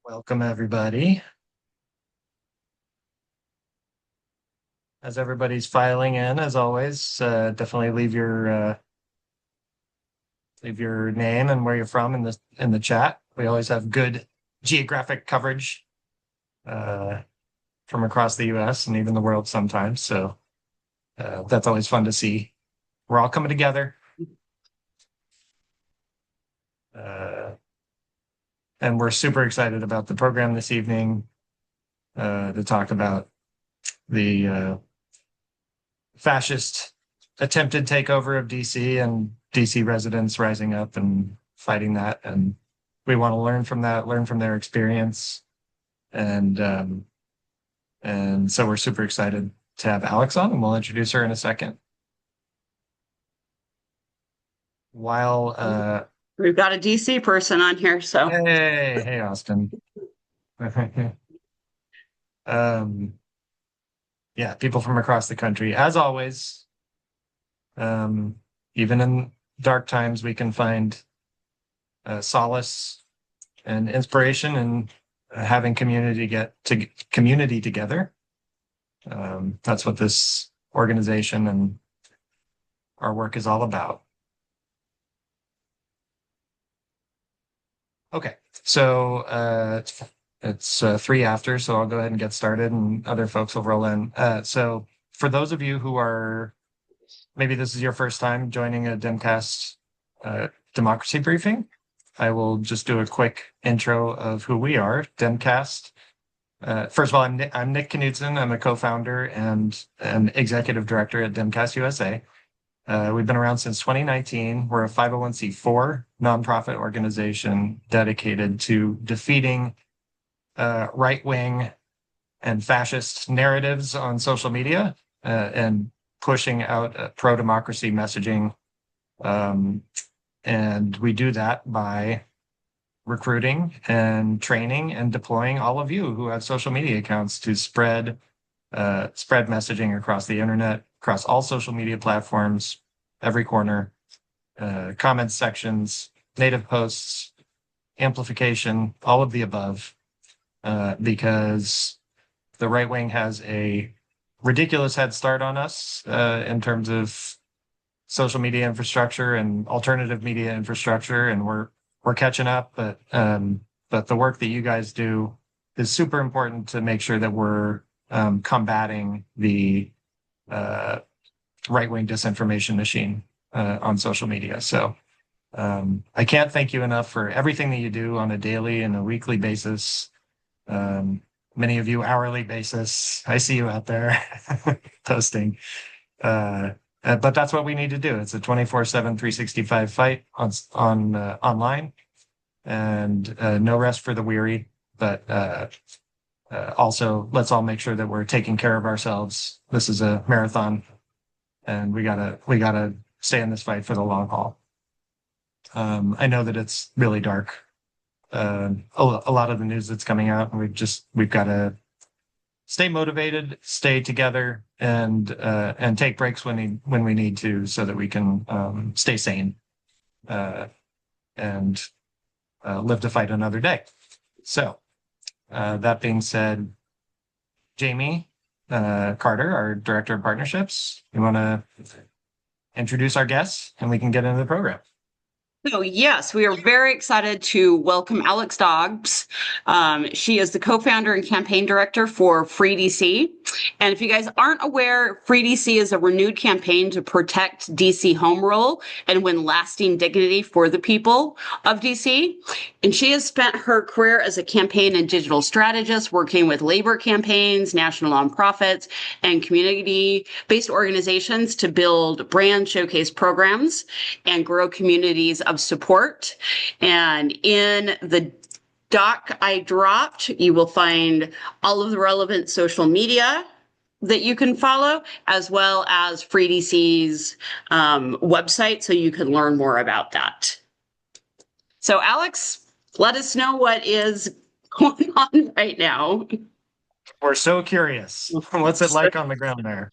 Welcome, everybody. As everybody's filing in, as always, definitely leave your name and where you're from in the chat. We always have good geographic coverage uh, from across the U.S. and even the world sometimes. So that's always fun to see. We're all coming together, uh, and we're super excited about the program this evening to talk about the fascist attempted takeover of DC and DC residents rising up and fighting that. And we want to learn from that, learn from their experience. And so we're super excited to have Alex on, and we'll introduce her in a second. While We've got a DC person on here, so hey Austin. um yeah, people from across the country. As always, um, even in dark times, we can find solace and inspiration in having community together. That's what this organization and our work is all about. Okay, so it's 3 after, so I'll go ahead and get started, and other folks will roll in. So for those of you who are maybe this is your first time joining a Demcast democracy briefing, I will just do a quick intro of who we are. Demcast. First of all, I'm Nick Knudsen. I'm a co-founder and an executive director at Demcast USA. We've been around since 2019. We're a 501c4 nonprofit organization dedicated to defeating right-wing and fascist narratives on social media and pushing out pro-democracy messaging. And we do that by recruiting and training and deploying all of you who have social media accounts to spread messaging across the internet, across all social media platforms, every corner, comments sections, native posts, amplification, all of the above, because the right wing has a ridiculous head start on us in terms of social media infrastructure and alternative media infrastructure, and we're catching up. But the work that you guys do is super important to make sure that we're combating the right-wing disinformation machine on social media. So I can't thank you enough for everything that you do on a daily and a weekly basis. Many of you hourly basis. I see you out there posting. But that's what we need to do. It's a 24/7, 365 fight on online, and no rest for the weary. But also, let's all make sure that we're taking care of ourselves. This is a marathon, and we gotta stay in this fight for the long haul. I know that it's really dark. A lot of the news that's coming out, and we've got to stay motivated, stay together, and take breaks when we need to, so that we can stay sane uh, and live to fight another day. So that being said, Jamie Carter, our director of partnerships, you want to introduce our guests, and we can get into the program. So yes, we are very excited to welcome Alex Dobbs. She is the co-founder and campaign director for Free DC. And if you guys aren't aware, Free DC is a renewed campaign to protect DC home rule and win lasting dignity for the people of DC. And she has spent her career as a campaign and digital strategist working with labor campaigns, national nonprofits, and community-based organizations to build brand showcase programs and grow communities of support. And in the doc I dropped, you will find all of the relevant social media that you can follow, as well as FreeDC's website, so you can learn more about that. So Alex, let us know what is going on right now. We're so curious. What's it like on the ground there?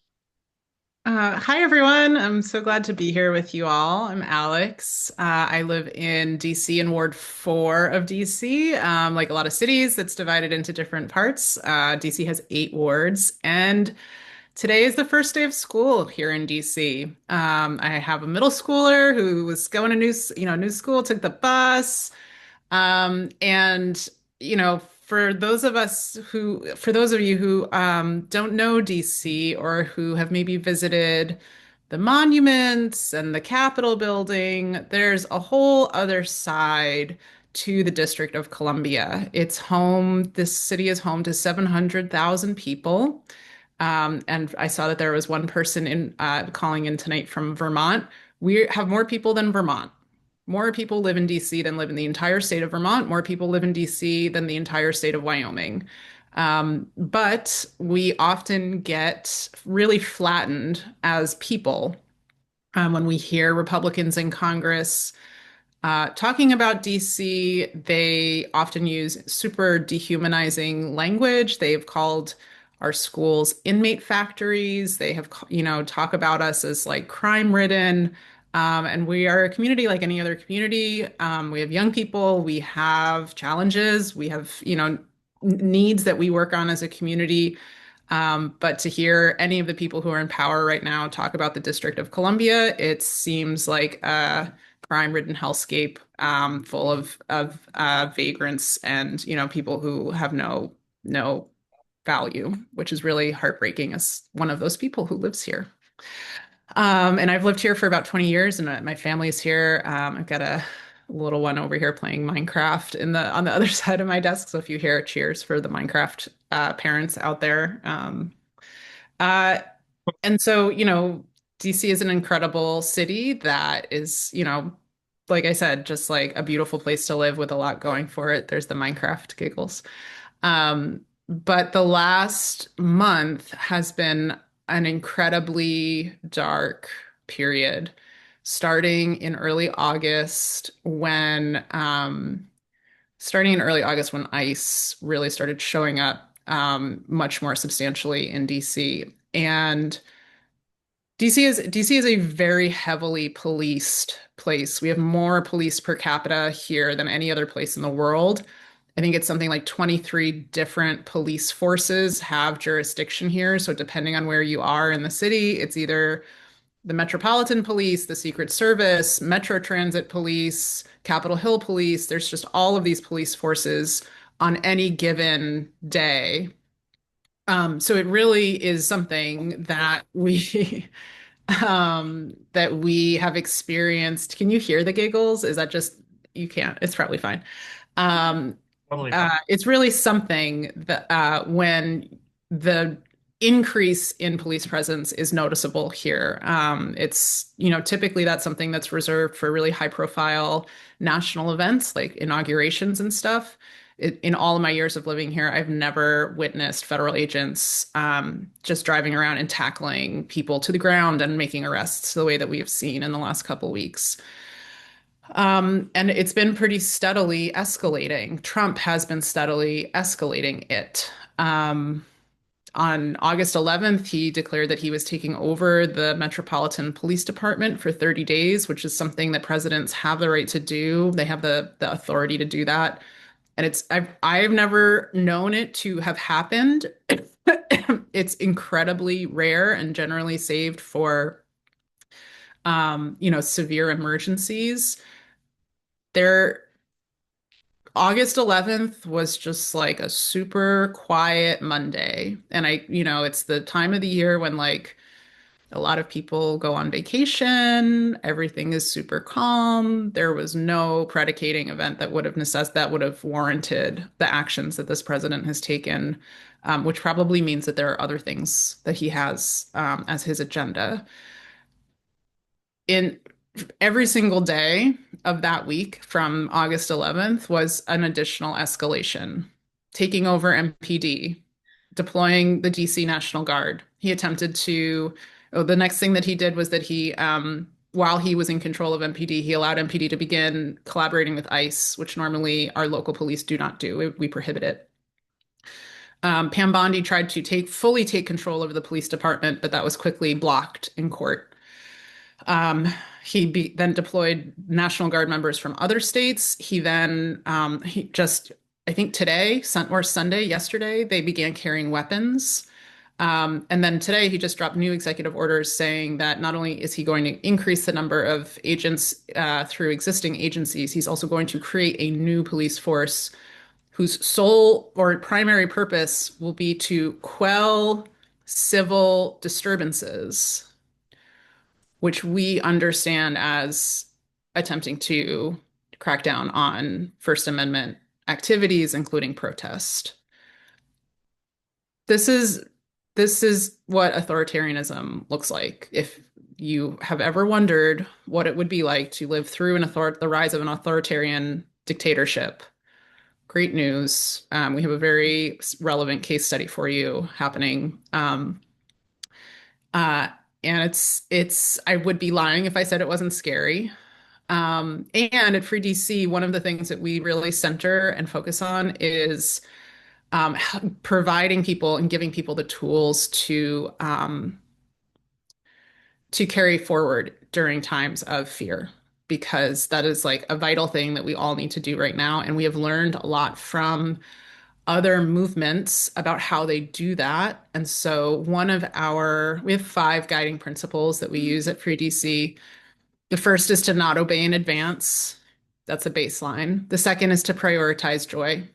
Hi, everyone. I'm so glad to be here with you all. I'm Alex. I live in DC in Ward 4 of DC. Like a lot of cities, that's divided into different parts. DC has 8 wards, and today is the first day of school here in DC. I have a middle schooler who was going to new school, took the bus. And for those of you who don't know DC or who have maybe visited the monuments and the Capitol building, there's a whole other side to the District of Columbia. This city is home to 700,000 people. And I saw that there was one person calling in tonight from Vermont. We have more people than Vermont. More people live in DC than live in the entire state of Vermont. More people live in DC than the entire state of Wyoming. But we often get really flattened as people when we hear Republicans in Congress talking about DC. They often use super dehumanizing language. They've called our schools inmate factories. They have, talk about us as like crime-ridden. And we are a community like any other community. We have young people, we have challenges, we have, needs that we work on as a community. But to hear any of the people who are in power right now talk about the District of Columbia, it seems like a crime-ridden hellscape full of vagrants and people who have no value, which is really heartbreaking as one of those people who lives here. And I've lived here for about 20 years, and my family's here. I've got a little one over here playing Minecraft on the other side of my desk. So if you hear cheers for the Minecraft parents out there. Uh, and so, DC is an incredible city that is, like I said, just like a beautiful place to live with a lot going for it. There's the Minecraft giggles. But the last month has been an incredibly dark period, starting in early August when ICE really started showing up much more substantially in DC. And DC is a very heavily policed place. We have more police per capita here than any other place in the world. I think it's something like 23 different police forces have jurisdiction here. So depending on where you are in the city, it's either the Metropolitan Police, the Secret Service, Metro Transit Police, Capitol Hill Police. There's just all of these police forces on any given day. So it really is something that we that we have experienced. Can you hear the giggles? Is that just you can't? It's probably fine. Um, Totally fine. it's really something that when the increase in police presence is noticeable here. Typically that's something that's reserved for really high profile national events like inaugurations and stuff. In all of my years of living here, I've never witnessed federal agents just driving around and tackling people to the ground and making arrests the way that we have seen in the last couple weeks. And it's been pretty steadily escalating. Trump has been steadily escalating it. On August 11th, he declared that he was taking over the Metropolitan Police Department for 30 days, which is something that presidents have the right to do. They have the authority to do that. And I've never known it to have happened. It's incredibly rare and generally saved for severe emergencies. There August 11th was just like a super quiet Monday. And it's the time of the year when like a lot of people go on vacation, everything is super calm. There was no predicating event that would have warranted the actions that this president has taken, which probably means that there are other things that he has as his agenda. In every single day of that week from August 11th was an additional escalation, taking over MPD, deploying the DC National Guard. The next thing that he did was that while he was in control of MPD, he allowed MPD to begin collaborating with ICE, which normally our local police do not do. We prohibit it. Pam Bondi tried to fully take control over the police department, but that was quickly blocked in court. Um, then deployed National Guard members from other states. He just, I think today, or Sunday, yesterday, they began carrying weapons. And then today, he just dropped new executive orders saying that not only is he going to increase the number of agents through existing agencies, he's also going to create a new police force whose sole or primary purpose will be to quell civil disturbances, which we understand as attempting to crack down on First Amendment activities, including protest. This is this is what authoritarianism looks like. If you have ever wondered what it would be like to live through the rise of an authoritarian dictatorship, great news. We have a very relevant case study for you happening. Uh, and I would be lying if I said it wasn't scary. And at Free DC, one of the things that we really center and focus on is providing people and giving people the tools to carry forward during times of fear, because that is like a vital thing that we all need to do right now. And we have learned a lot from other movements about how they do that. And so we have 5 guiding principles that we use at Free DC. The first is to not obey in advance. That's a baseline. The second is to prioritize joy.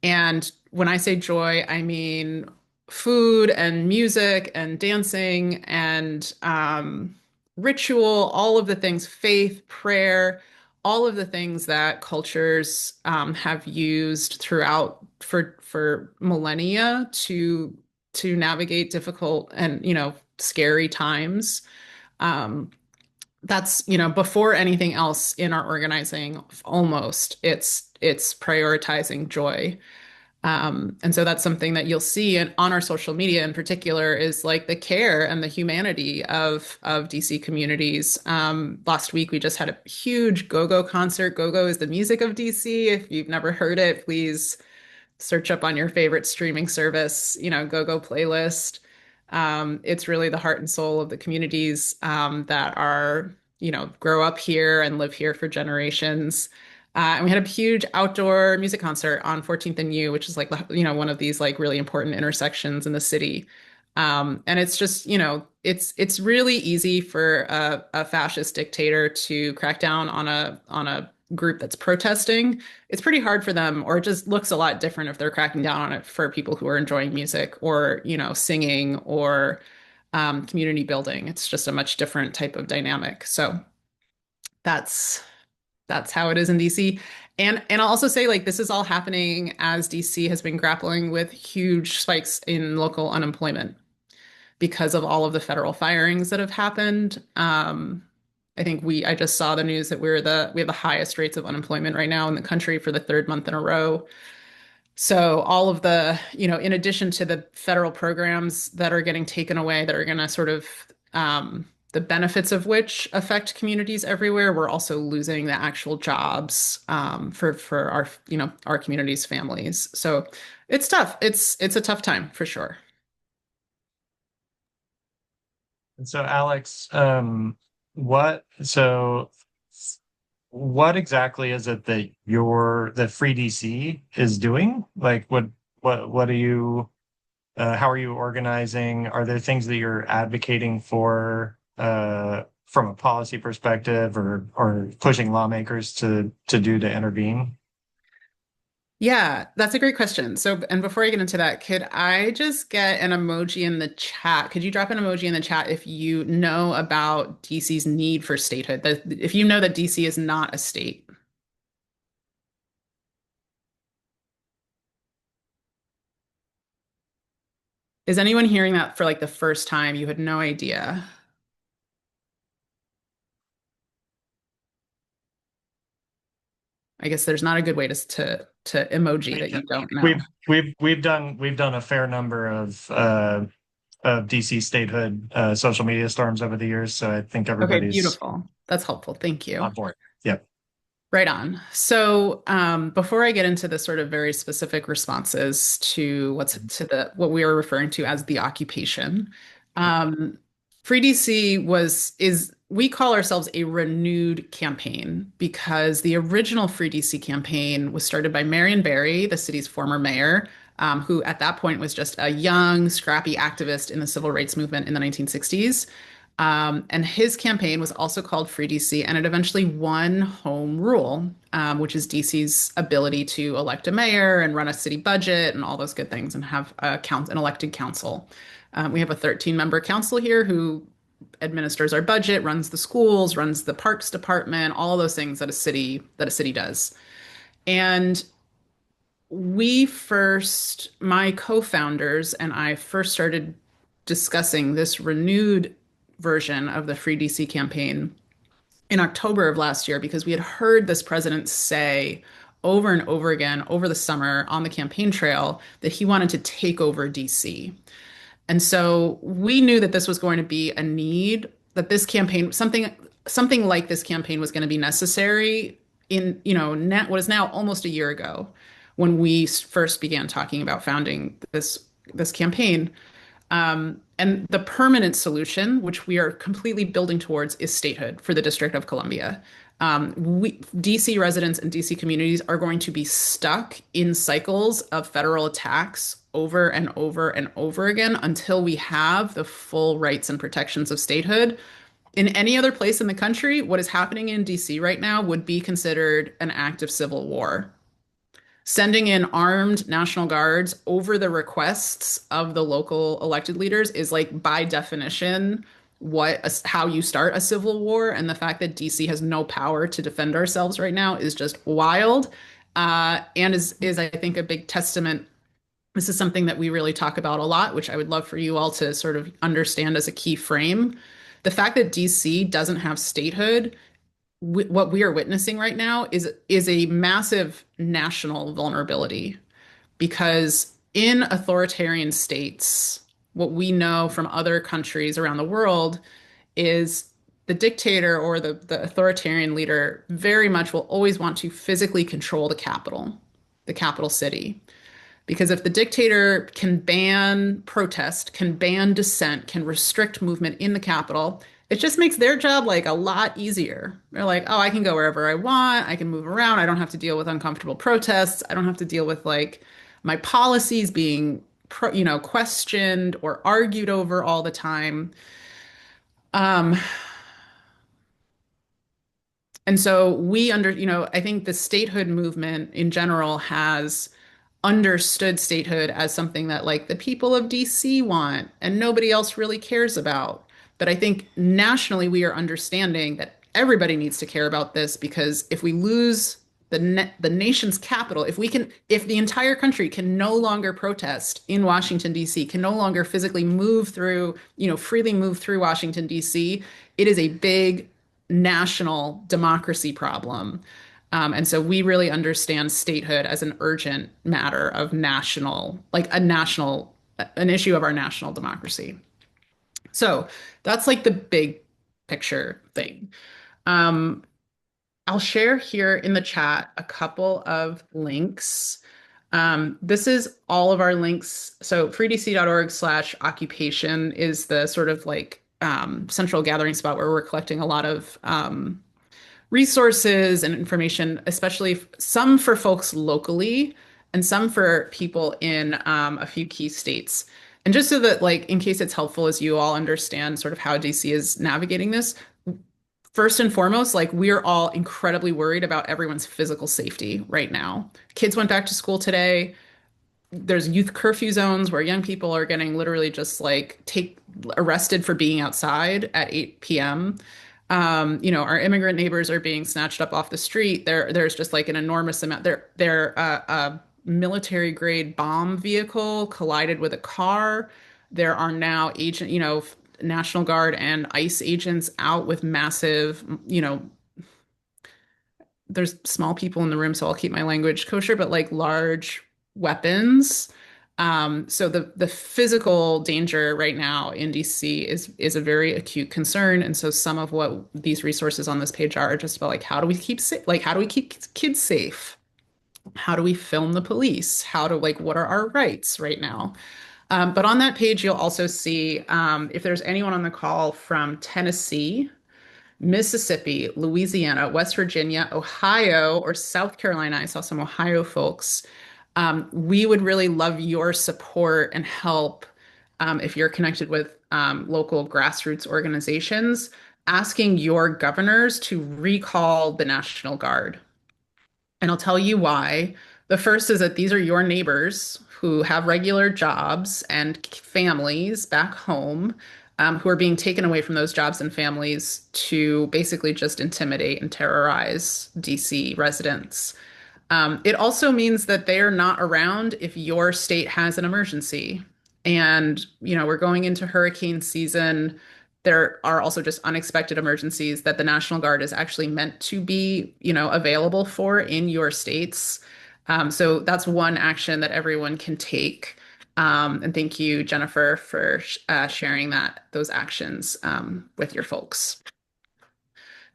And when I say joy, I mean food and music and dancing and ritual, all of the things, faith, prayer, all of the things that cultures have used throughout for millennia to navigate difficult and scary times. Um, that's before anything else in our organizing, almost it's prioritizing joy. And so that's something that you'll see on our social media in particular, is like the care and the humanity of DC communities. Last week we just had a huge go-go concert. Go-go is the music of DC. If you've never heard it, please search up on your favorite streaming service, go-go playlist. It's really the heart and soul of the communities that are, grow up here and live here for generations. And we had a huge outdoor music concert on 14th and U, which is like, one of these like really important intersections in the city. And it's just, it's really easy for a fascist dictator to crack down on a group that's protesting. It's pretty hard for them, or it just looks a lot different if they're cracking down on it for people who are enjoying music or, singing or community building. It's just a much different type of dynamic. So that's how it is in DC. And I'll also say, like, this is all happening as DC has been grappling with huge spikes in local unemployment because of all of the federal firings that have happened. I think I just saw the news that we have the highest rates of unemployment right now in the country for the 3rd month in a row. So all of the, in addition to the federal programs that are getting taken away, that are going to sort of the benefits of which affect communities everywhere, we're also losing the actual jobs for our community's families. So it's tough. It's a tough time for sure. And so, Alex, what so what exactly is it that that Free DC is doing? Like, what are you? How are you organizing? Are there things that you're advocating for from a policy perspective, or pushing lawmakers to do to intervene? Yeah, that's a great question. So, and before I get into that, could I just get an emoji in the chat? Could you drop an emoji in the chat if you know about DC's need for statehood? If you know that DC is not a state. Is anyone hearing that for like the first time? You had no idea. I guess there's not a good way to emoji that you don't know. We've done a fair number of DC statehood social media storms over the years, so I think Okay, everybody's beautiful. That's helpful. Thank you. on board. Yep. Right on. So, before I get into the sort of very specific responses to what we are referring to as the occupation, um, Free DC was is we call ourselves a renewed campaign because the original Free DC campaign was started by Marion Barry, the city's former mayor, who at that point was just a young, scrappy activist in the civil rights movement in the 1960s. And his campaign was also called Free DC, and it eventually won home rule, which is DC's ability to elect a mayor and run a city budget and all those good things and have an elected council. We have a 13-member council here who administers our budget, runs the schools, runs the parks department, all those things that a city does. And my co-founders and I first started discussing this renewed version of the Free DC campaign in October of last year because we had heard this president say over and over again over the summer on the campaign trail that he wanted to take over DC. And so we knew that this was going to be a need, that this campaign, something like this campaign was going to be necessary in, what is now almost a year ago when we first began talking about founding this campaign. And the permanent solution, which we are completely building towards, is statehood for the District of Columbia. DC residents and DC communities are going to be stuck in cycles of federal attacks over and over and over again until we have the full rights and protections of statehood. In any other place in the country, what is happening in DC right now would be considered an act of civil war. Sending in armed National Guards over the requests of the local elected leaders is like by definition how you start a civil war. And the fact that DC has no power to defend ourselves right now is just wild. And is I think a big testament. This is something that we really talk about a lot, which I would love for you all to sort of understand as a key frame. The fact that DC doesn't have statehood, what we are witnessing right now is a massive national vulnerability because in authoritarian states, what we know from other countries around the world is the dictator or the authoritarian leader very much will always want to physically control the capital city. Because if the dictator can ban protest, can ban dissent, can restrict movement in the capital, it just makes their job like a lot easier. They're like, oh, I can go wherever I want. I can move around. I don't have to deal with uncomfortable protests. I don't have to deal with like my policies being, questioned or argued over all the time. Um, and so I think the statehood movement in general has understood statehood as something that like the people of DC want and nobody else really cares about. But I think nationally we are understanding that everybody needs to care about this because if we lose the nation's capital, if the entire country can no longer protest in Washington DC, can no longer physically freely move through Washington DC, it is a big national democracy problem. And so we really understand statehood as an urgent matter of an issue of our national democracy. So that's like the big picture thing. Um, I'll share here in the chat a couple of links. This is all of our links. So freedc.org/occupation is the sort of like central gathering spot where we're collecting a lot of resources and information, especially some for folks locally and some for people in a few key states. And just so that, like, in case it's helpful as you all understand sort of how DC is navigating this, first and foremost, like, we're all incredibly worried about everyone's physical safety right now. Kids went back to school today. There's youth curfew zones where young people are getting literally just like arrested for being outside at 8 p.m. Our immigrant neighbors are being snatched up off the street. There's just like an enormous amount. A military grade bomb vehicle collided with a car. There are now National Guard and ICE agents out with massive, there's small people in the room, so I'll keep my language kosher, but like large weapons. So the physical danger right now in DC is a very acute concern, and so some of what these resources on this page are just about like how do we keep kids safe? How do we film the police? How to like what are our rights right now? But on that page, you'll also see if there's anyone on the call from Tennessee, Mississippi, Louisiana, West Virginia, Ohio, or South Carolina. I saw some Ohio folks. We would really love your support and help if you're connected with local grassroots organizations, asking your governors to recall the National Guard. And I'll tell you why. The first is that these are your neighbors who have regular jobs and families back home who are being taken away from those jobs and families to basically just intimidate and terrorize DC residents. It also means that they are not around if your state has an emergency. And, we're going into hurricane season. There are also just unexpected emergencies that the National Guard is actually meant to be, available for in your states. So that's one action that everyone can take. And thank you, Jennifer, for sharing those actions with your folks.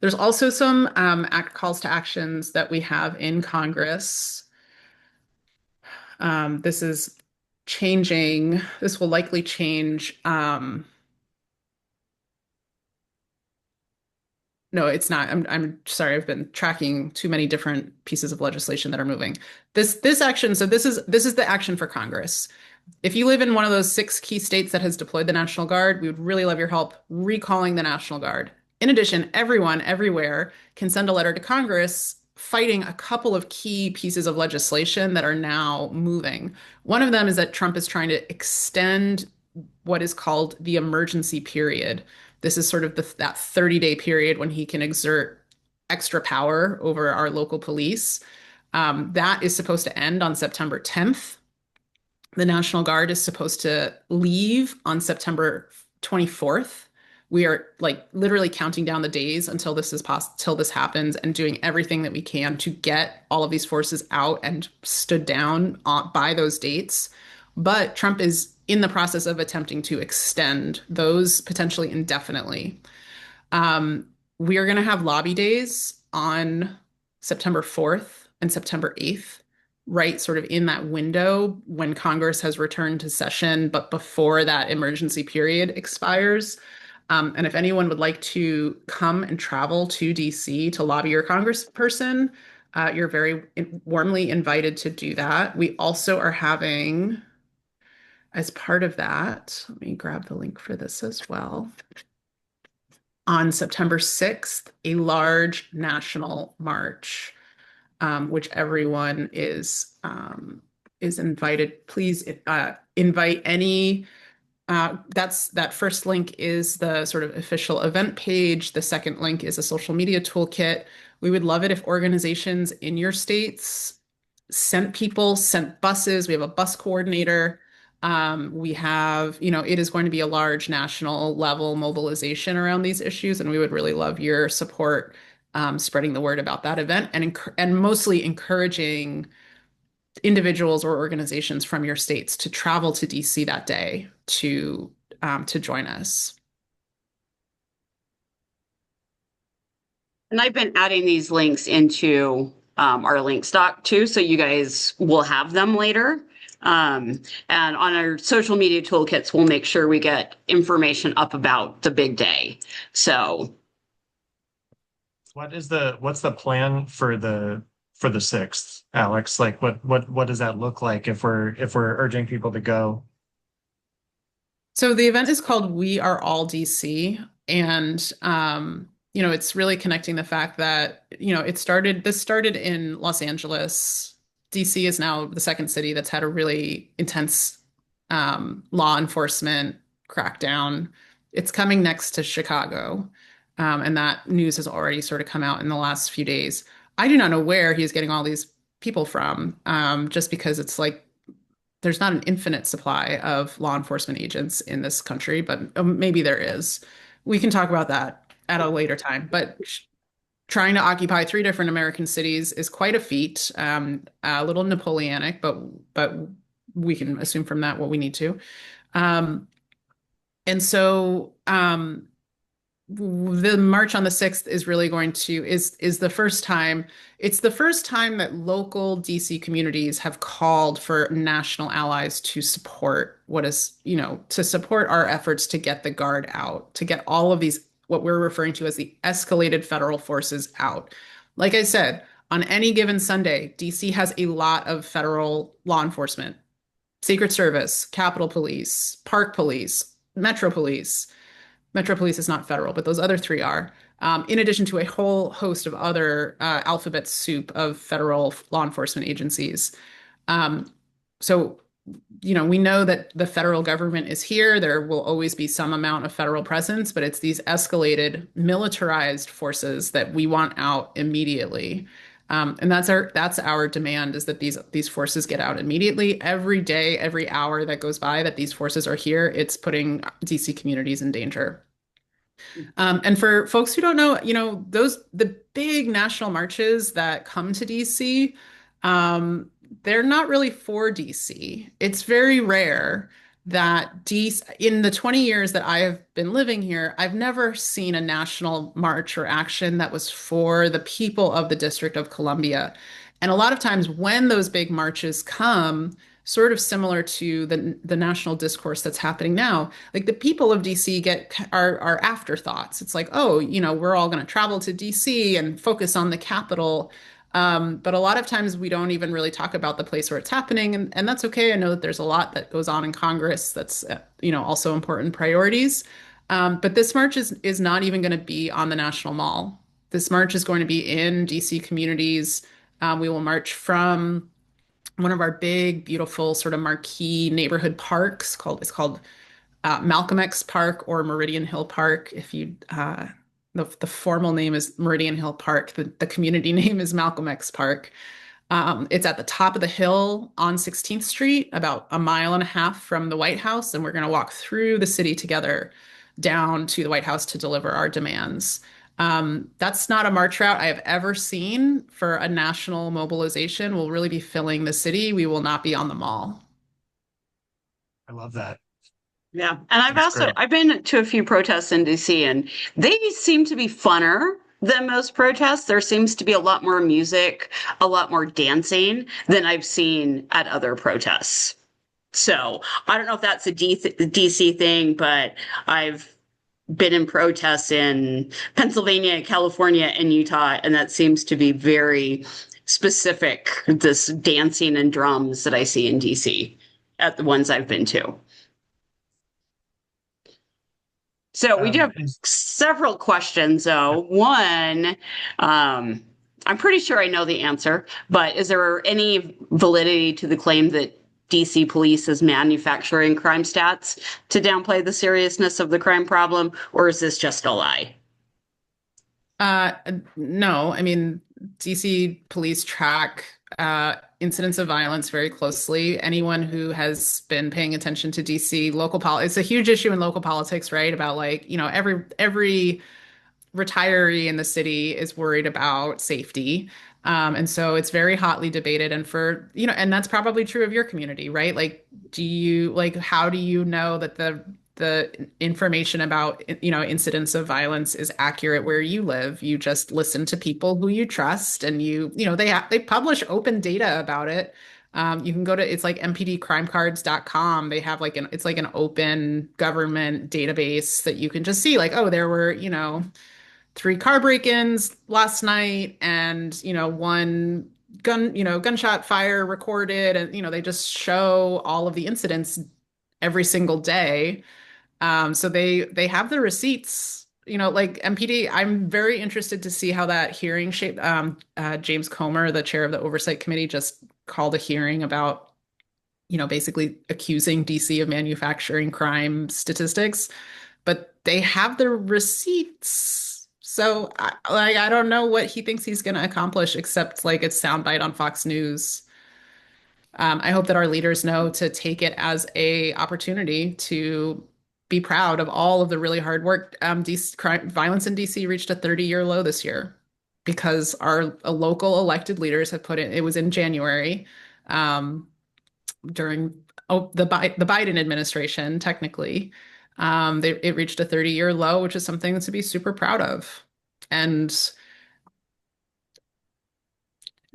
There's also some calls to actions that we have in Congress. This is changing. This will likely change. No, it's not. I'm sorry. I've been tracking too many different pieces of legislation that are moving. This action. So this is the action for Congress. If you live in one of those 6 key states that has deployed the National Guard, we would really love your help recalling the National Guard. In addition, everyone, everywhere can send a letter to Congress fighting a couple of key pieces of legislation that are now moving. One of them is that Trump is trying to extend what is called the emergency period. This is sort of that 30-day period when he can exert extra power over our local police. That is supposed to end on September 10th. The National Guard is supposed to leave on September 24th. We are like literally counting down the days until till this happens and doing everything that we can to get all of these forces out and stood down by those dates. But Trump is in the process of attempting to extend those potentially indefinitely. We are going to have lobby days on September 4th and September 8th, right sort of in that window when Congress has returned to session, but before that emergency period expires. And if anyone would like to come and travel to DC to lobby your congressperson, you're very warmly invited to do that. We also are having, as part of that, let me grab the link for this as well. On September 6th, a large national march, which everyone is invited. Please invite any. That first link is the sort of official event page. The second link is a social media toolkit. We would love it if organizations in your states sent buses. We have a bus coordinator. We have, it is going to be a large national level mobilization around these issues, and we would really love your support spreading the word about that event and mostly encouraging individuals or organizations from your states to travel to DC that day to join us. And I've been adding these links into our link stock too, so you guys will have them later. And on our social media toolkits, we'll make sure we get information up about the big day. So what's the plan for the 6th, Alex? Like what does that look like if we're urging people to go? So the event is called We Are All DC, and it's really connecting the fact that, this started in Los Angeles. DC is now the second city that's had a really intense law enforcement crackdown. It's coming next to Chicago, and that news has already sort of come out in the last few days. I do not know where he's getting all these people from, just because it's like there's not an infinite supply of law enforcement agents in this country, but maybe there is. We can talk about that at a later time. But trying to occupy 3 different American cities is quite a feat, a little Napoleonic, but we can assume from that what we need to. Um, and so the March on the 6th is really going to is the first time it's the first time that local DC communities have called for national allies to support to support our efforts to get the Guard out, to get all of these what we're referring to as the escalated federal forces out. Like I said, on any given Sunday, DC has a lot of federal law enforcement, Secret Service, Capitol Police, Park Police, Metro Police. Metro Police is not federal, but those other three are. In addition to a whole host of other alphabet soup of federal law enforcement agencies. Um, so, we know that the federal government is here. There will always be some amount of federal presence, but it's these escalated militarized forces that we want out immediately. And that's our demand, is that these forces get out immediately. Every day, every hour that goes by that these forces are here, it's putting DC communities in danger. And for folks who don't know, the big national marches that come to DC, they're not really for DC. It's very rare that DC, in the 20 years that I have been living here, I've never seen a national march or action that was for the people of the District of Columbia. And a lot of times when those big marches come, sort of similar to the national discourse that's happening now, like the people of DC are afterthoughts. It's like, oh, we're all going to travel to DC and focus on the Capitol. But a lot of times we don't even really talk about the place where it's happening, and that's okay. I know that there's a lot that goes on in Congress that's also important priorities. But this march is not even going to be on the National Mall. This march is going to be in DC communities. We will march from one of our big, beautiful, sort of marquee neighborhood parks called Malcolm X Park or Meridian Hill Park. If you the formal name is Meridian Hill Park. The community name is Malcolm X Park. It's at the top of the hill on 16th Street, about a mile and a half from the White House, and we're going to walk through the city together down to the White House to deliver our demands. That's not a march route I have ever seen for a national mobilization. We'll really be filling the city. We will not be on the mall. I love that. Yeah. And That's great. I've been to a few protests in DC, and they seem to be funner than most protests. There seems to be a lot more music, a lot more dancing than I've seen at other protests. So I don't know if that's a DC thing, but I've been in protests in Pennsylvania, California, and Utah, and that seems to be very specific, this dancing and drums that I see in DC at the ones I've been to. So we do have several questions, though. One, I'm pretty sure I know the answer, but is there any validity to the claim that DC police is manufacturing crime stats to downplay the seriousness of the crime problem, or is this just a lie? No, I mean, DC police track incidents of violence very closely. Anyone who has been paying attention to DC local politics, it's a huge issue in local politics, right? About every retiree in the city is worried about safety. And so it's very hotly debated. And that's probably true of your community, right? Like, how do you know that the information about, incidents of violence is accurate where you live? You just listen to people who you trust, and they publish open data about it. You can go to, it's like mpdcrimecards.com. They have it's like an open government database that you can just see, like, oh, there were, 3 car break-ins last night, and one gunshot fire recorded, and they just show all of the incidents every single day. So they have the receipts, like MPD. I'm very interested to see how that hearing shaped. James Comer, the chair of the oversight committee, just called a hearing about basically accusing DC of manufacturing crime statistics, but they have the receipts. So I don't know what he thinks he's going to accomplish, except like it's soundbite on Fox News. I hope that our leaders know to take it as a opportunity to be proud of all of the really hard work. Violence in DC reached a 30-year low this year because our local elected leaders have put it. It was in January, during Oh, the Biden administration, technically, it reached a 30-year low, which is something to be super proud of. And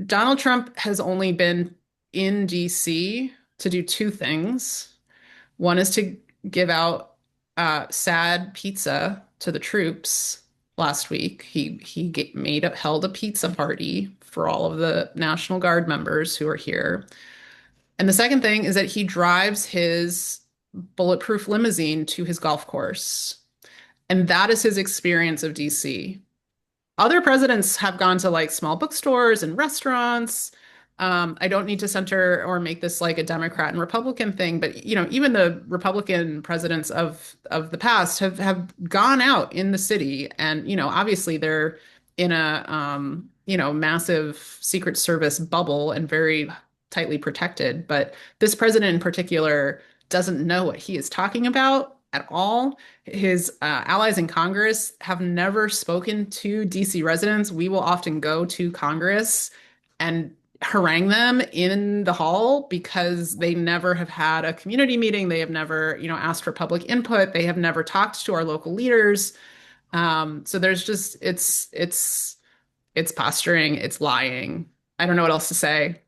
Donald Trump has only been in DC to do two things. One is to give out sad pizza to the troops last week. Held a pizza party for all of the National Guard members who are here. And the second thing is that he drives his bulletproof limousine to his golf course. And that is his experience of DC. Other presidents have gone to like small bookstores and restaurants. I don't need to center or make this like a Democrat and Republican thing, but even the Republican presidents of the past have gone out in the city, and obviously they're in a massive Secret Service bubble and very tightly protected. But this president in particular doesn't know what he is talking about at all. His allies in Congress have never spoken to DC residents. We will often go to Congress and harangue them in the hall because they never have had a community meeting. They have never, asked for public input. They have never talked to our local leaders. So there's just it's posturing, it's lying. I don't know what else to say.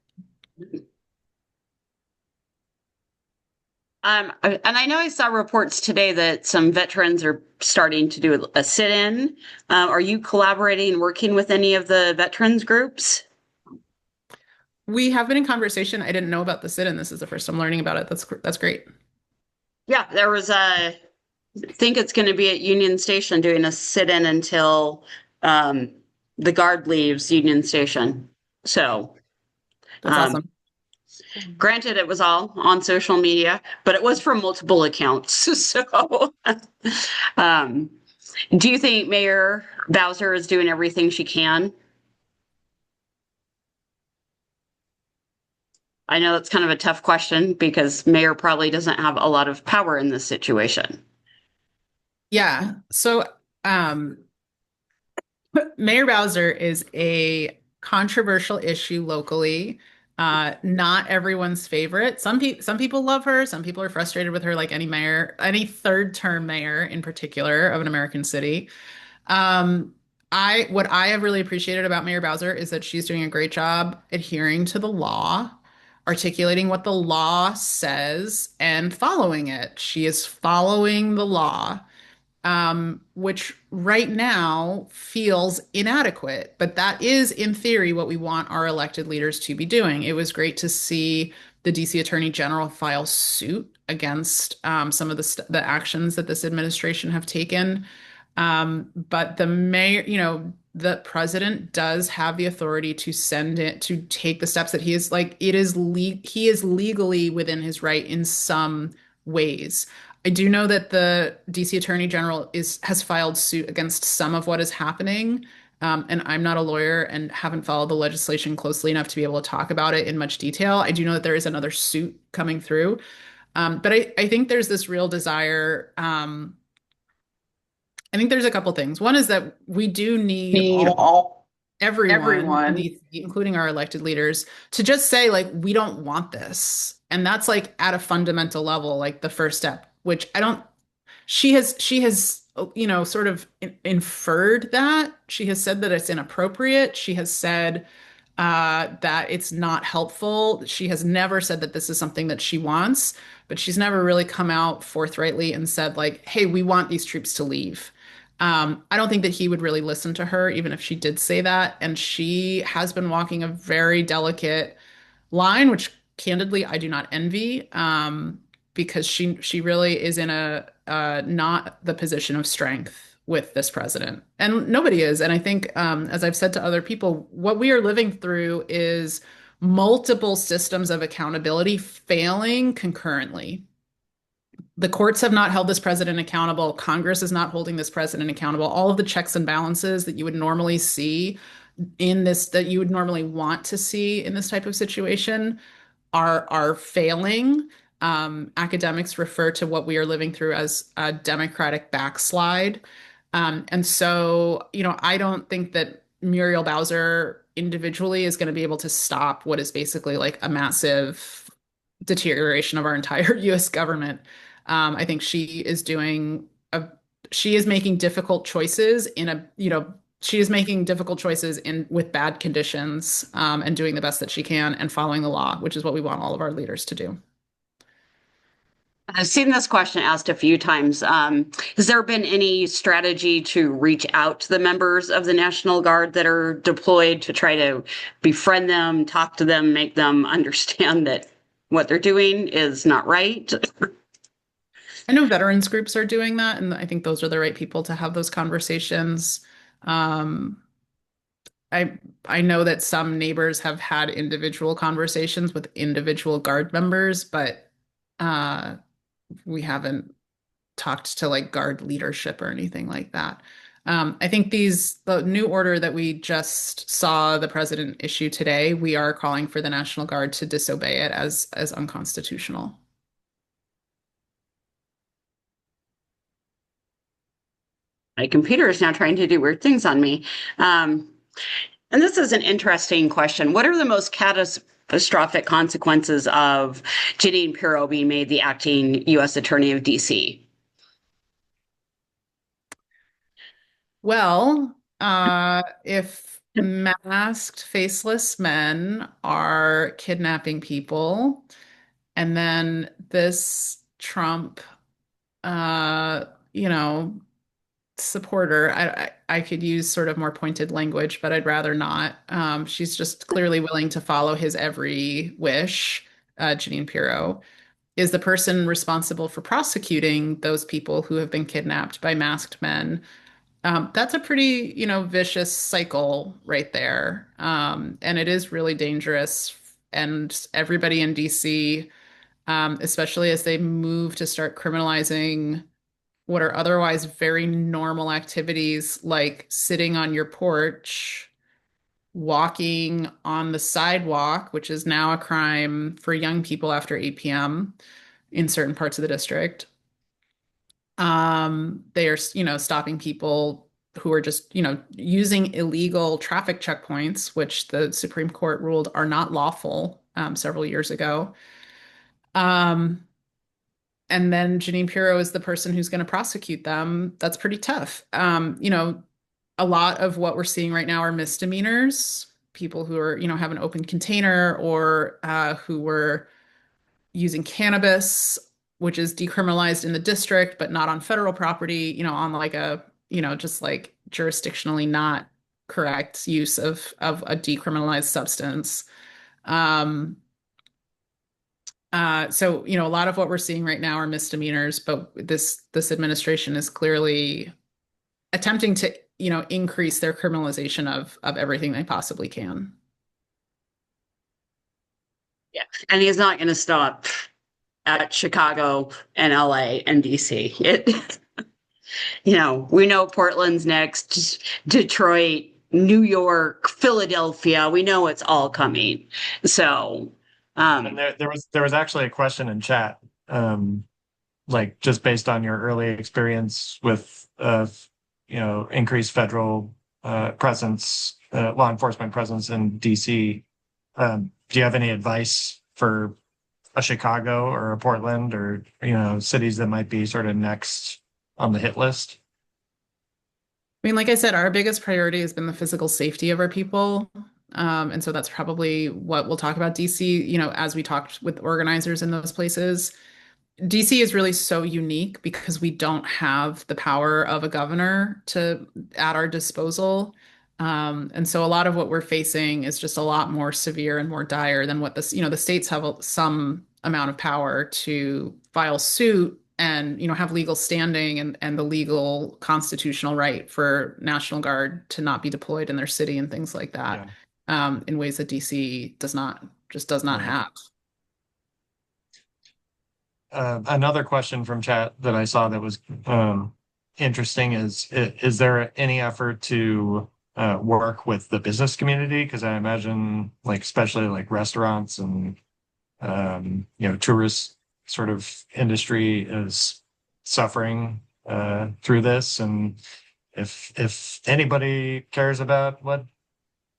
And I know I saw reports today that some veterans are starting to do a sit-in. Are you collaborating, working with any of the veterans groups? We have been in conversation. I didn't know about the sit-in. This is the first I'm learning about it. That's great. Yeah, there was I think it's going to be at Union Station doing a sit-in until the guard leaves Union Station. So, That's um, awesome. granted, it was all on social media, but it was from multiple accounts. So, um, do you think Mayor Bowser is doing everything she can? I know that's kind of a tough question because Mayor probably doesn't have a lot of power in this situation. Yeah. So, um, Mayor Bowser is a controversial issue locally. Not everyone's favorite. Some people love her. Some people are frustrated with her, like any mayor, any third term mayor in particular of an American city. Um, what I have really appreciated about Mayor Bowser is that she's doing a great job adhering to the law, articulating what the law says, and following it. She is following the law, which right now feels inadequate. But that is, in theory, what we want our elected leaders to be doing. It was great to see the DC Attorney General file suit against some of the actions that this administration have taken. But the mayor, the president does have the authority to send it to take the steps that he is like, he is legally within his right in some ways. I do know that the DC Attorney General has filed suit against some of what is happening. And I'm not a lawyer and haven't followed the legislation closely enough to be able to talk about it in much detail. I do know that there is another suit coming through. But I think there's this real desire. I think there's a couple things. One is that we do need Need all everyone in everyone. DC, including our elected leaders, to just say, like, we don't want this. And that's like at a fundamental level, like the first step, which I don't, she has, sort of inferred that. She has said that it's inappropriate. She has said that it's not helpful. She has never said that this is something that she wants, but she's never really come out forthrightly and said, like, hey, we want these troops to leave. I don't think that he would really listen to her, even if she did say that. And she has been walking a very delicate line, which candidly I do not envy, because she really is in a not the position of strength with this president, and nobody is. And I think, as I've said to other people, what we are living through is multiple systems of accountability failing concurrently. The courts have not held this president accountable. Congress is not holding this president accountable. All of the checks and balances that you would normally see that you would normally want to see in this type of situation are failing. Academics refer to what we are living through as a democratic backslide. And so, I don't think that Muriel Bowser individually is going to be able to stop what is basically like a massive deterioration of our entire US government. I think she is making difficult choices she is making difficult choices in with bad conditions, and doing the best that she can and following the law, which is what we want all of our leaders to do. I've seen this question asked a few times. Has there been any strategy to reach out to the members of the National Guard that are deployed to try to befriend them, talk to them, make them understand that what they're doing is not right? I know veterans groups are doing that, and I think those are the right people to have those conversations. Um, I I know that some neighbors have had individual conversations with individual guard members, but uh, we haven't talked to like guard leadership or anything like that. I think the new order that we just saw the president issue today, we are calling for the National Guard to disobey it as unconstitutional. My computer is now trying to do weird things on me. Um, and this is an interesting question. What are the most catastrophic consequences of Jeanine Pirro being made the acting U.S. Attorney of D.C.? Well, if masked, faceless men are kidnapping people, and then this Trump, uh, you know, supporter, I could use sort of more pointed language, but I'd rather not. She's just clearly willing to follow his every wish. Jeanine Pirro is the person responsible for prosecuting those people who have been kidnapped by masked men. That's a pretty, vicious cycle right there. And it is really dangerous. And everybody in DC, especially as they move to start criminalizing what are otherwise very normal activities like sitting on your porch, walking on the sidewalk, which is now a crime for young people after 8 p.m. in certain parts of the district. They are, stopping people who are just, using illegal traffic checkpoints, which the Supreme Court ruled are not lawful, several years ago. Um, and then Jeanine Pirro is the person who's going to prosecute them. That's pretty tough. A lot of what we're seeing right now are misdemeanors, people who are, have an open container, or who were using cannabis, which is decriminalized in the district, but not on federal property, on like just like jurisdictionally not correct use of a decriminalized substance. Um, so, a lot of what we're seeing right now are misdemeanors, but this administration is clearly attempting to, increase their criminalization of everything they possibly can. Yeah. And he's not going to stop at Chicago and LA and DC. We know Portland's next, Detroit, New York, Philadelphia. We know it's all coming. So, And there was actually a question in chat, like just based on your early experience with increased federal presence, law enforcement presence in DC. Do you have any advice for a Chicago or a Portland, or cities that might be sort of next on the hit list? I mean, like I said, our biggest priority has been the physical safety of our people. And so that's probably what we'll talk about DC, as we talked with organizers in those places. DC is really so unique because we don't have the power of a governor at our disposal. And so a lot of what we're facing is just a lot more severe and more dire than what the states have some amount of power to file suit and, have legal standing and the legal constitutional right for National Guard to not be deployed in their city and things like that, in ways that DC does not have. Another question from chat that I saw that was interesting is there any effort to work with the business community? Because I imagine, like, especially like restaurants and tourist sort of industry is suffering through this, and if anybody cares about what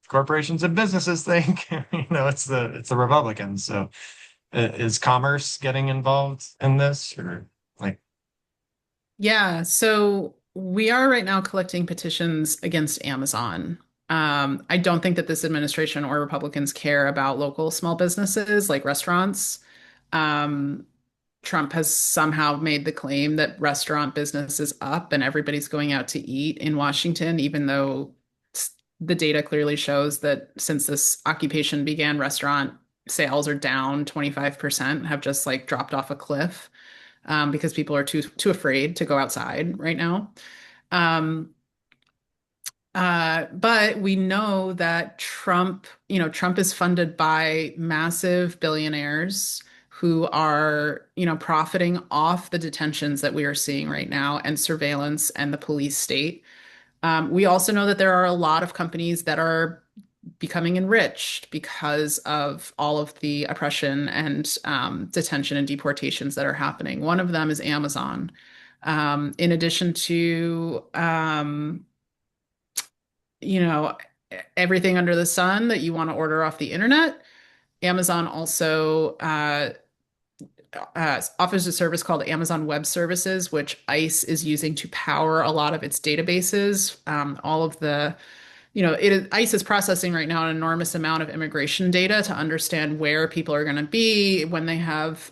corporations and businesses think, it's the Republicans. So Is commerce getting involved in this, or like? Yeah, so we are right now collecting petitions against Amazon. I don't think that this administration or Republicans care about local small businesses like restaurants. Um, Trump has somehow made the claim that restaurant business is up and everybody's going out to eat in Washington, even though the data clearly shows that since this occupation began, restaurant sales are down 25%, have just like dropped off a cliff because people are too afraid to go outside right now. Um, but we know that Trump is funded by massive billionaires who are, profiting off the detentions that we are seeing right now and surveillance and the police state. We also know that there are a lot of companies that are becoming enriched because of all of the oppression and detention and deportations that are happening. One of them is Amazon. In addition to, you know, everything under the sun that you want to order off the internet, Amazon also offers a service called Amazon Web Services, which ICE is using to power a lot of its databases. All of the ICE is processing right now an enormous amount of immigration data to understand where people are going to be when they have,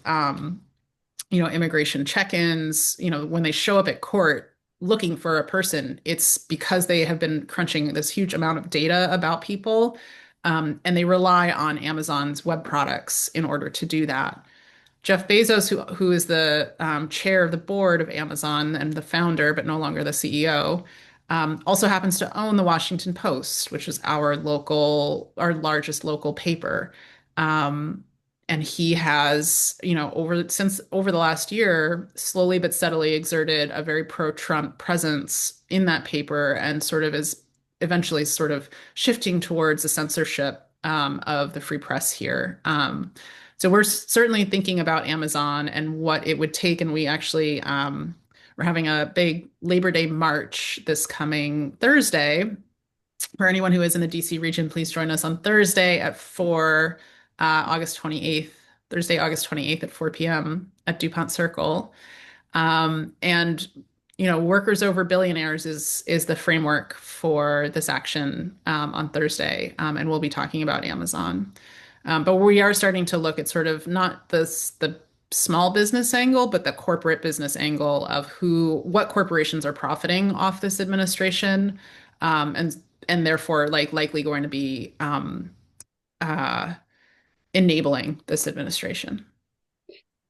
immigration check-ins. When they show up at court looking for a person, it's because they have been crunching this huge amount of data about people, and they rely on Amazon's web products in order to do that. Jeff Bezos, who is the chair of the board of Amazon and the founder, but no longer the CEO, also happens to own the Washington Post, which is our largest local paper. And he has, over the last year, slowly but steadily exerted a very pro-Trump presence in that paper, and sort of is eventually sort of shifting towards the censorship of the free press here. So we're certainly thinking about Amazon and what it would take, and we're having a big Labor Day march this coming Thursday. For anyone who is in the DC region, please join us on Thursday at 4, August 28th, Thursday, August 28th at 4 p.m. at DuPont Circle. And workers over billionaires is the framework for this action on Thursday, and we'll be talking about Amazon. But we are starting to look at sort of not the small business angle, but the corporate business angle of what corporations are profiting off this administration, and therefore likely going to be uh, enabling this administration.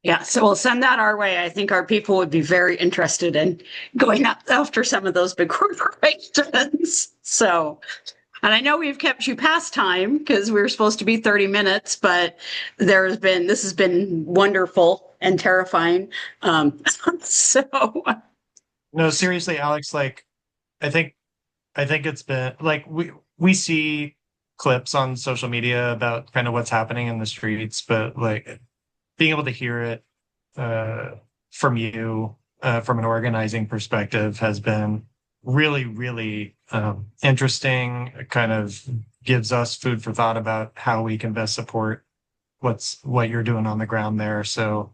Yeah, so we'll send that our way. I think our people would be very interested in going after some of those big corporations. So, and I know we've kept you past time because we were supposed to be 30 minutes, but this has been wonderful and terrifying. So No, seriously, Alex, like, I think it's been like we see clips on social media about kind of what's happening in the streets, but like being able to hear it from you from an organizing perspective has been really, really interesting. It kind of gives us food for thought about how we can best support what you're doing on the ground there. So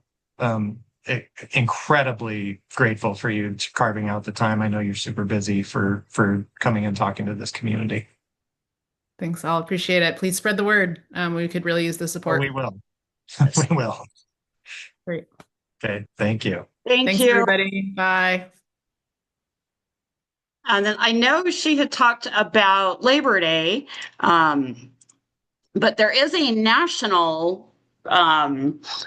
incredibly grateful for you carving out the time. I know you're super busy for coming and talking to this community. Thanks. I'll appreciate it. Please spread the word. We could really use the support. Oh, we will. We will. Great. Okay. Thank you. Thanks, you. everybody. Bye. And then I know she had talked about Labor Day, but there is a national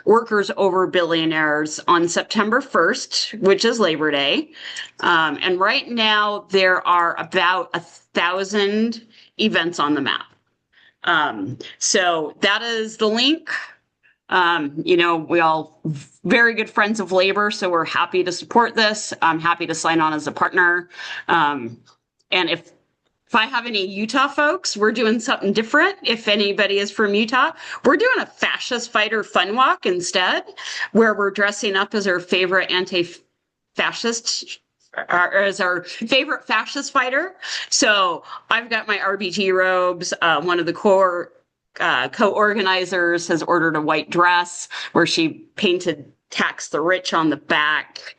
workers over billionaires on September 1st, which is Labor Day. And right now there are about 1,000 events on the map. So that is the link. We all very good friends of labor, so we're happy to support this. I'm happy to sign on as a partner. And if I have any Utah folks, we're doing something different. If anybody is from Utah, we're doing a fascist fighter fun walk instead, where we're dressing up as our favorite anti-fascist, as our favorite fascist fighter. So I've got my RBG robes. One of the core co-organizers has ordered a white dress where she painted "Tax the Rich" on the back.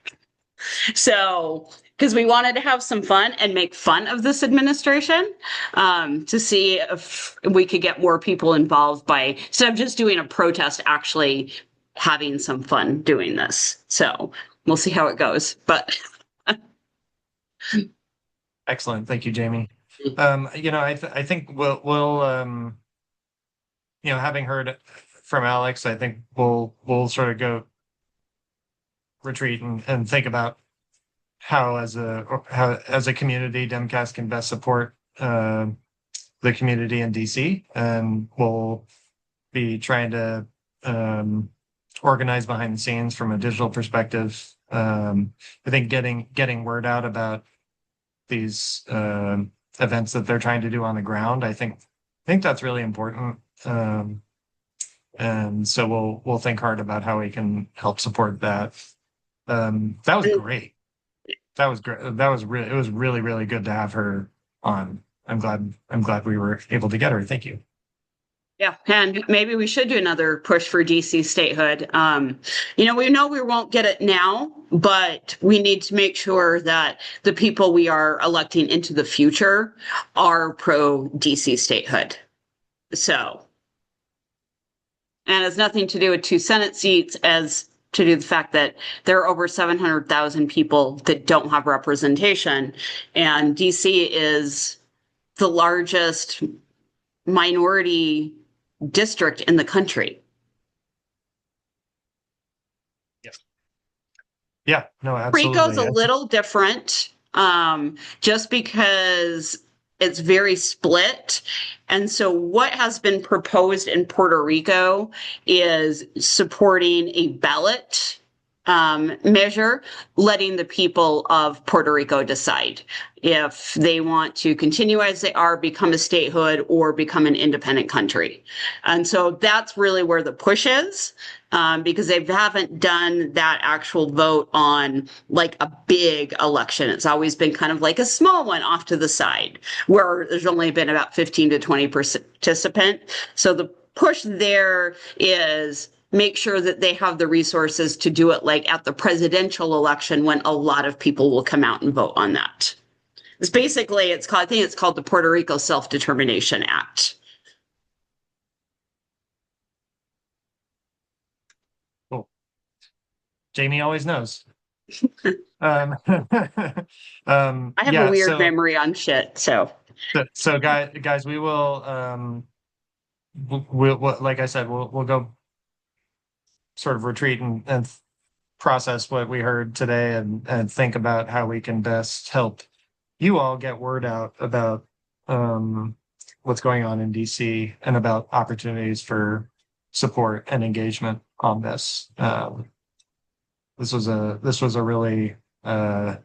So, because we wanted to have some fun and make fun of this administration, to see if we could get more people involved by, instead of just doing a protest, actually having some fun doing this. So we'll see how it goes. But Excellent. Thank you, Jamie. I think we'll having heard from Alex, I think we'll sort of go retreat and think about how as a community Demcast can best support the community in DC, and we'll be trying to organize behind the scenes from a digital perspective. I think getting word out about these events that they're trying to do on the ground, I think that's really important. And so we'll think hard about how we can help support that. That was great. That was great. It was really, really good to have her on. I'm glad we were able to get her. Thank you. yeah, and maybe we should do another push for DC statehood. We know we won't get it now, but we need to make sure that the people we are electing into the future are pro DC statehood. So, and it has nothing to do with 2 Senate seats as to do the fact that there are over 700,000 people that don't have representation, and DC is the largest minority district in the country. Yeah, no, absolutely. Rico's a little different, just because it's very split. And so what has been proposed in Puerto Rico is supporting a ballot measure, letting the people of Puerto Rico decide if they want to continue as they are, become a statehood, or become an independent country. And so that's really where the push is, because they haven't done that actual vote on like a big election. It's always been kind of like a small one off to the side where there's only been about 15 to 20 participant. So the push there is make sure that they have the resources to do it like at the presidential election when a lot of people will come out and vote on that. It's basically, I think it's called the Puerto Rico Self-Determination Act. Cool. Jamie always knows. I have a weird memory on shit, so guys, we will we'll like I said, we'll go sort of retreat and process what we heard today and think about how we can best help you all get word out about what's going on in DC and about opportunities for support and engagement on this. This was a really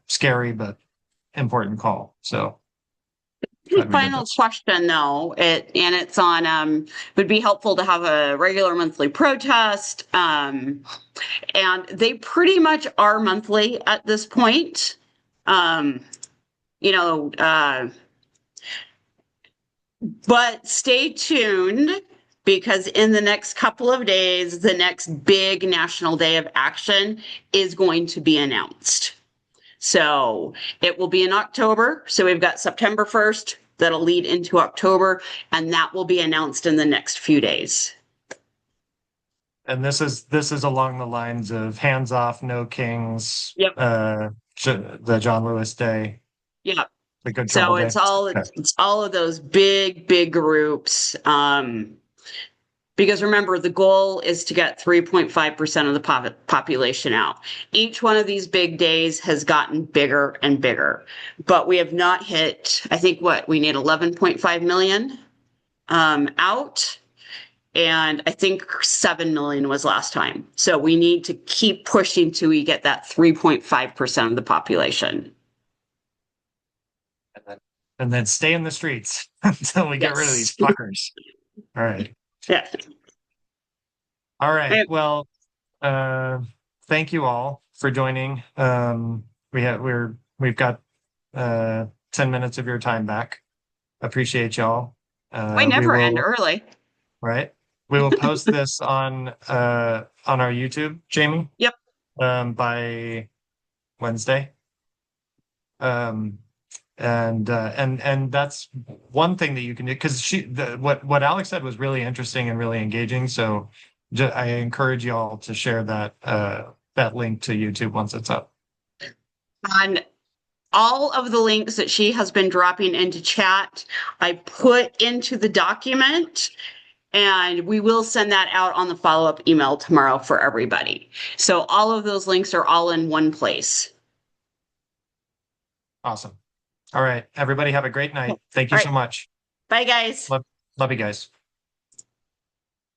scary but important call. So final question though, it's on would be helpful to have a regular monthly protest, and they pretty much are monthly at this point. But stay tuned, because in the next couple of days, the next big national day of action is going to be announced. So it will be in October. So we've got September 1st that'll lead into October, and that will be announced in the next few days. And this is along the lines of hands off, no kings. Yep. The John Lewis Day. Yeah. The Good So Trouble Day. it's all of those big groups. Because remember, the goal is to get 3.5% of the population out. Each one of these big days has gotten bigger and bigger, but we have not hit, I think we need 11.5 million out. And I think 7 million was last time. So we need to keep pushing till we get that 3.5% of the population. And then stay in the streets until we get rid of these fuckers. All right. Yeah. All right. Well, thank you all for joining. We've got 10 minutes of your time back. Appreciate y'all. We never end early. right? We will post this on our YouTube, Jamie, Yep. by Wednesday. And that's one thing that you can do, because what Alex said was really interesting and really engaging. So I encourage you all to share that link to YouTube once it's up. On all of the links that she has been dropping into chat, I put into the document, and we will send that out on the follow-up email tomorrow for everybody. So all of those links are all in one place. Awesome. All right, everybody have a great night. Thank you All so right. much. Bye, guys. Love you guys.